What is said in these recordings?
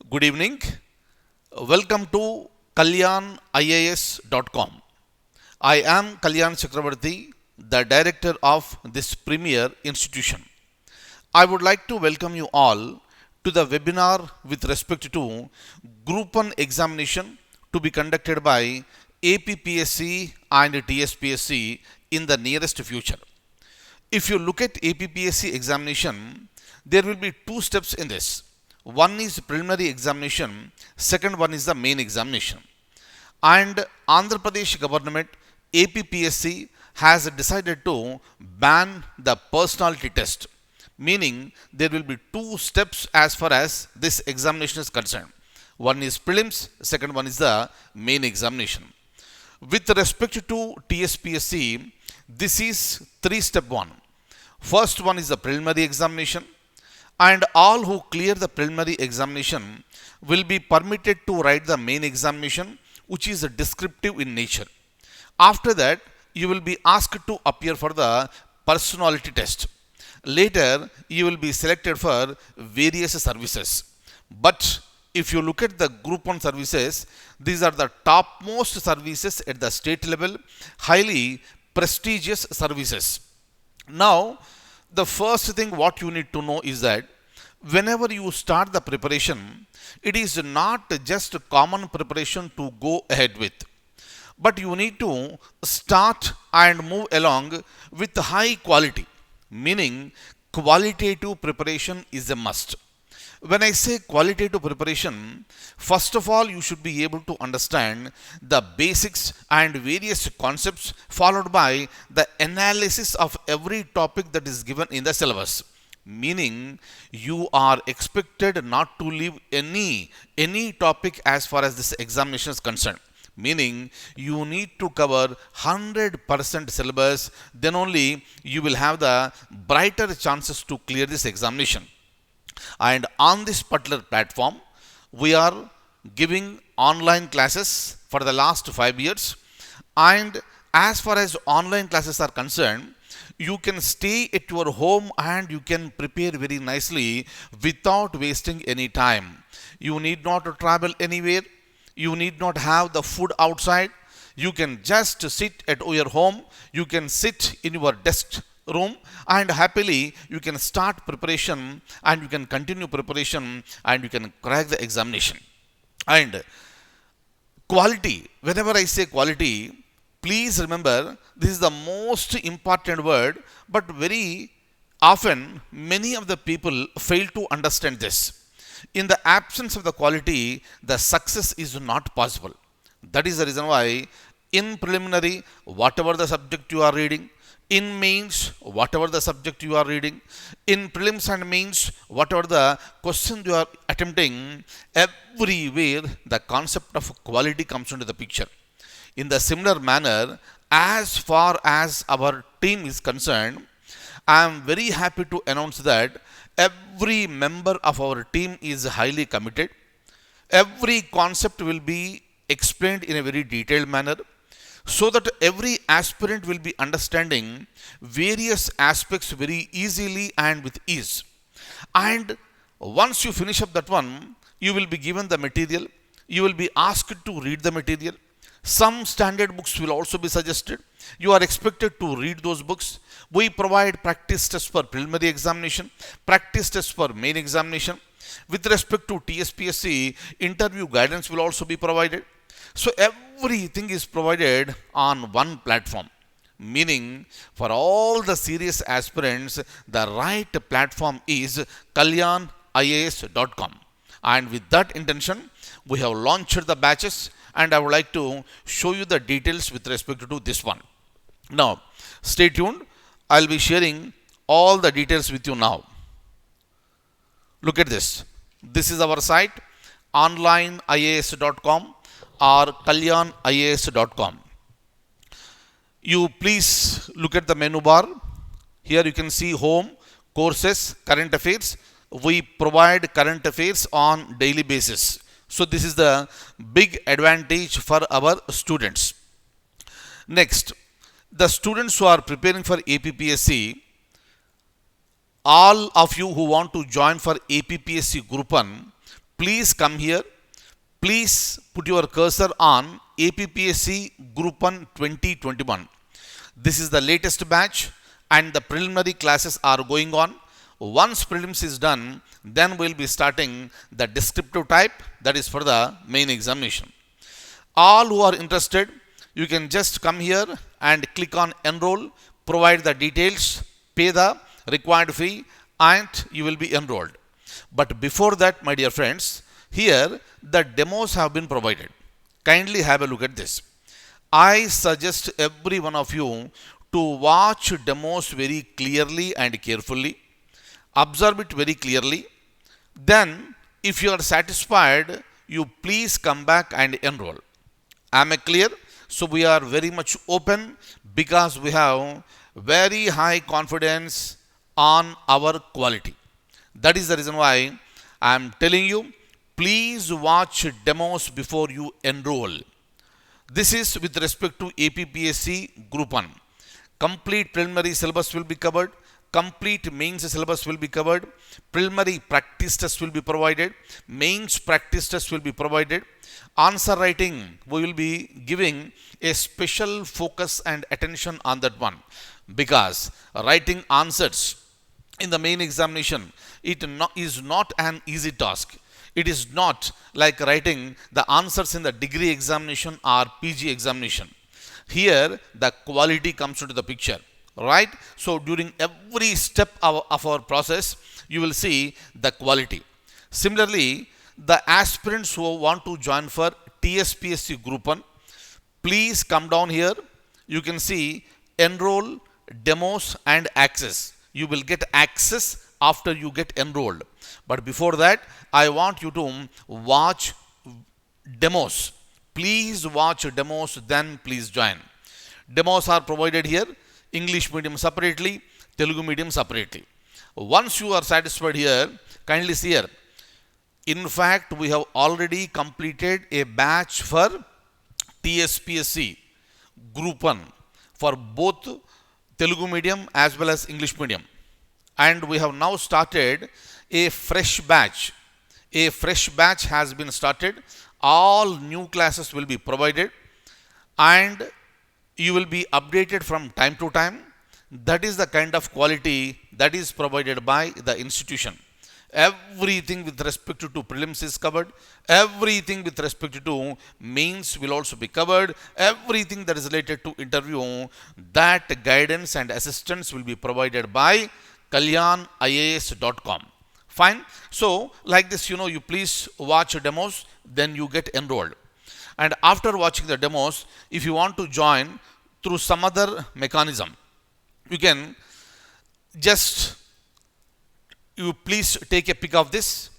Good evening. Welcome to kalyanias.com. I am Kalyan Chakravarti, the director of this premier institution. I would like to welcome you all to the webinar with respect to Group 1 examination to be conducted by APPSC and TSPSC in the nearest future. If you look at APPSC examination, there will be two steps in this. One is preliminary examination, second one is the main examination. And Andhra Pradesh government, APPSC, has decided to ban the personality test, meaning there will be two steps as far as this examination is concerned. One is prelims, second one is the main examination. With respect to TSPSC, this is three-step one. First one is the preliminary examination, and all who clear the preliminary examination will be permitted to write the main examination, which is descriptive in nature. After that, you will be asked to appear for the personality test. Later, you will be selected for various services. But if you look at the Group 1 services, these are the topmost services at the state level, highly prestigious services. Now, the first thing what you need to know is that whenever you start the preparation, it is not just a common preparation to go ahead with, but you need to start and move along with high quality, meaning qualitative preparation is a must. When I say qualitative preparation, first of all, you should be able to understand the basics and various concepts, followed by the analysis of every topic that is given in the syllabus. Meaning, you are expected not to leave any topic as far as this examination is concerned. Meaning, you need to cover 100% syllabus, then only you will have the brighter chances to clear this examination. And on this particular platform, we are giving online classes for the last 5 years. And as far as online classes are concerned, you can stay at your home and you can prepare very nicely without wasting any time. You need not to travel anywhere. You need not have the food outside. You can just sit at your home. You can sit in your desk room and happily you can start preparation and you can continue preparation and you can crack the examination. And quality, whenever I say quality, please remember this is the most important word, but very often many of the people fail to understand this. In the absence of the quality, the success is not possible. That is the reason why in preliminary, whatever the subject you are reading, in mains, whatever the subject you are reading, in prelims and mains, whatever the question you are attempting, everywhere the concept of quality comes into the picture. In the similar manner, as far as our team is concerned, I am very happy to announce that every member of our team is highly committed. Every concept will be explained in a very detailed manner, so that every aspirant will be understanding various aspects very easily and with ease. And once you finish up that one, you will be given the material. You will be asked to read the material. Some standard books will also be suggested. You are expected to read those books. We provide practice tests for preliminary examination, practice tests for main examination. With respect to TSPSC, interview guidance will also be provided. So everything is provided on one platform, meaning for all the serious aspirants, the right platform is kalyanias.com. And with that intention, we have launched the batches, and I would like to show you the details with respect to this one. Now, stay tuned. I'll be sharing all the details with you now. Look at this. This is our site, onlineias.com or kalyanias.com. You please look at the menu bar. Here you can see home, courses, current affairs. We provide current affairs on daily basis. So this is the big advantage for our students. Next, the students who are preparing for APPSC, all of you who want to join for APPSC Group 1, please come here. Please put your cursor on APPSC Group 1 2021. This is the latest batch and the preliminary classes are going on. Once prelims is done, then we'll be starting the descriptive type, that is for the main examination. All who are interested, you can just come here and click on enroll, provide the details, pay the required fee, and you will be enrolled. But before that, my dear friends, here the demos have been provided. Kindly have a look at this. I suggest every one of you to watch demos very clearly and carefully. Observe it very clearly. Then, if you are satisfied, you please come back and enroll. Am I clear? So we are very much open because we have very high confidence on our quality. That is the reason why I am telling you, please watch demos before you enroll. This is with respect to APPSC Group 1. Complete preliminary syllabus will be covered. Complete mains syllabus will be covered. Preliminary practice test will be provided. Mains practice test will be provided. Answer writing, we will be giving a special focus and attention on that one, because writing answers in the main examination, is not an easy task. It is not like writing the answers in the degree examination or PG examination. Here the quality comes into the picture, right? So during every step of our process, you will see the quality. Similarly, the aspirants who want to join for TSPSC Group 1, please come down here. You can see enroll, demos and access. You will get access after you get enrolled. But before that, I want you to watch demos. Please watch demos, then please join. Demos are provided here, English medium separately, Telugu medium separately. Once you are satisfied here, kindly see here. In fact, we have already completed a batch for TSPSC Group 1 for both Telugu medium as well as English medium. And we have now started a fresh batch. A fresh batch has been started. All new classes will be provided and you will be updated from time to time. That is the kind of quality that is provided by the institution. Everything with respect to prelims is covered. Everything with respect to mains will also be covered. Everything that is related to interview, that guidance and assistance will be provided by kalyanias.com. Fine. So like this, you please watch demos, then you get enrolled. And after watching the demos, if you want to join through some other mechanism, you can just, you please take a pic of this.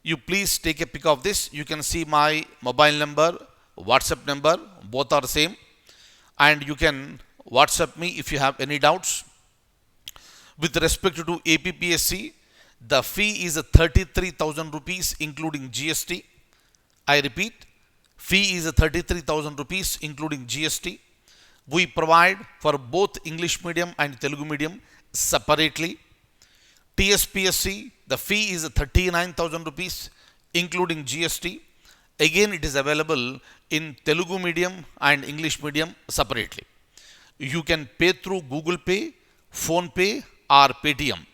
You please take a pic of this. You can see my mobile number, WhatsApp number, both are same. And you can WhatsApp me if you have any doubts. With respect to APPSC, the fee is 33,000 rupees including GST. I repeat, fee is 33,000 rupees including GST. We provide for both English medium and Telugu medium separately. TSPSC, the fee is 39,000 rupees including GST. Again, it is available in Telugu medium and English medium separately. You can pay through Google Pay, Phone Pay or Paytm.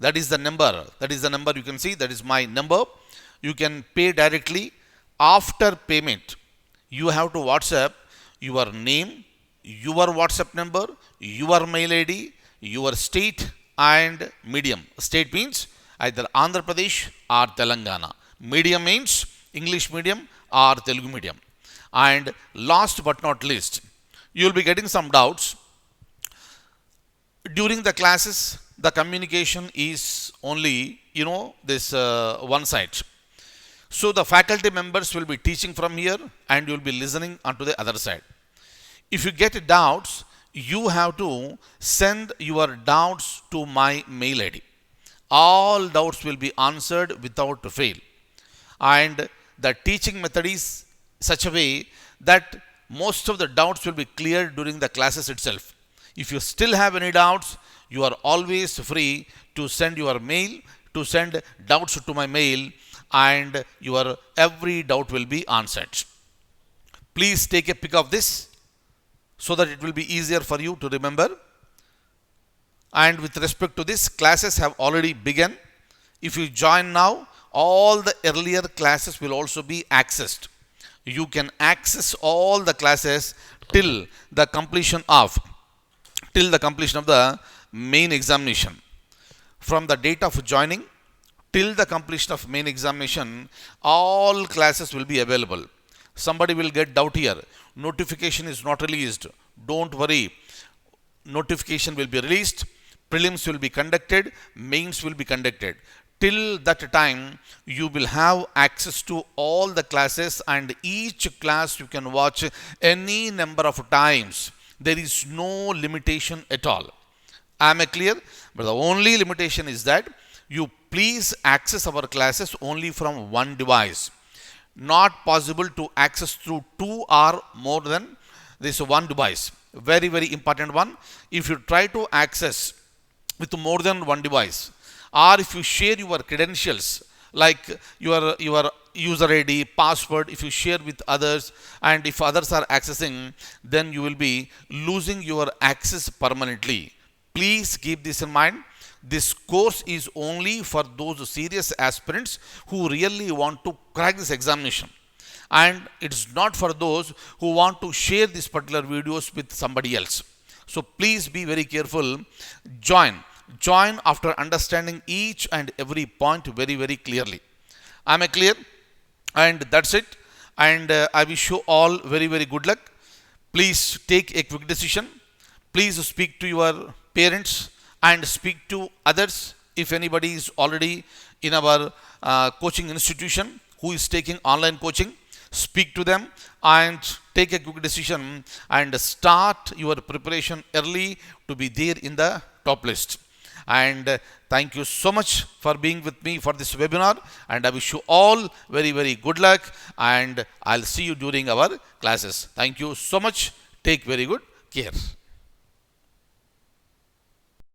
That is the number. That is the number you can see. That is my number. You can pay directly. After payment, you have to WhatsApp your name, your WhatsApp number, your mail ID, your state and medium. State means either Andhra Pradesh or Telangana. Medium means English medium or Telugu medium. And last but not least, you will be getting some doubts. During the classes, the communication is only, this one side. So the faculty members will be teaching from here and you will be listening onto the other side. If you get doubts, you have to send your doubts to my mail ID. All doubts will be answered without fail. And the teaching method is such a way that most of the doubts will be cleared during the classes itself. If you still have any doubts, you are always free to send your mail, to send doubts to my mail. and your every doubt will be answered. Please take a pic of this so that it will be easier for you to remember. And with respect to this, classes have already begun. If you join now, all the earlier classes will also be accessed. You can access all the classes till the completion of the main examination. From the date of joining till the completion of main examination, all classes will be available. Somebody will get doubt here. Notification is not released. Don't worry. Notification will be released. Prelims will be conducted. Mains will be conducted. Till that time, you will have access to all the classes, and each class you can watch any number of times. There is no limitation at all. Am I clear? But the only limitation is that you please access our classes only from one device. Not possible to access through two or more than this one device. Very, very important one. If you try to access with more than one device, or if you share your credentials like your user ID, password, if you share with others, and if others are accessing, then you will be losing your access permanently. Please keep this in mind. This course is only for those serious aspirants who really want to crack this examination. And it's not for those who want to share these particular videos with somebody else. So please be very careful. Join after understanding each and every point very, very clearly. Am I clear? And that's it. And I wish you all very, very good luck. Please take a quick decision. Please speak to your parents and speak to others. If anybody is already in our coaching institution who is taking online coaching, speak to them and take a quick decision and start your preparation early to be there in the top list. And thank you so much for being with me for this webinar, and I wish you all very, very good luck, and I'll see you during our classes. Thank you so much. Take very good care.